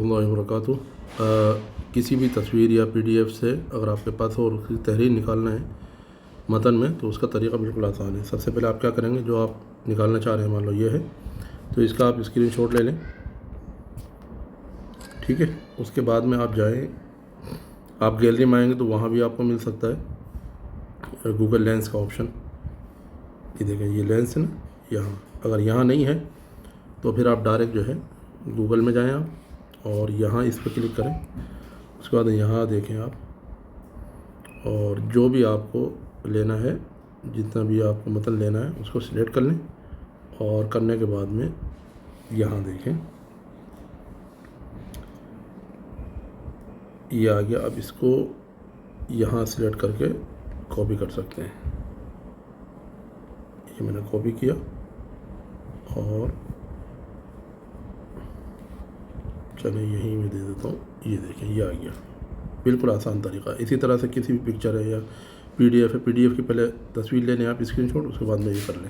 रहमतुल्लाहि व बरकातुहू। किसी भी तस्वीर या PDF से अगर आपके पास हो और उसकी तहरीर निकालना है मतन में, तो उसका तरीका बिल्कुल आसान है। सबसे पहले आप क्या करेंगे, जो आप निकालना चाह रहे हैं मान लो ये है, तो इसका आप स्क्रीनशॉट ले लें, ठीक है। उसके बाद में आप जाएं, आप गैलरी में आएंगे तो वहाँ भी आपको मिल सकता है गूगल लेंस का ऑप्शन। ये देखें, ये लेंस है ना, यहाँ अगर यहाँ नहीं है तो फिर आप डायरेक्ट जो है गूगल में जाएं आप और यहाँ इस पर क्लिक करें। उसके बाद यहाँ देखें आप, और जो भी आपको लेना है, जितना भी आपको मतलब लेना है उसको सिलेक्ट कर लें। और करने के बाद में यहाँ देखें ये आ गया। अब इसको यहाँ सिलेक्ट करके कॉपी कर सकते हैं। ये मैंने कॉपी किया और चलिए यहीं मैं दे देता हूँ। ये देखें ये आ गया, बिल्कुल आसान तरीका। इसी तरह से किसी भी पिक्चर है या PDF है, PDF की पहले तस्वीर लेने आप स्क्रीनशॉट, उसके बाद में ये कर लें।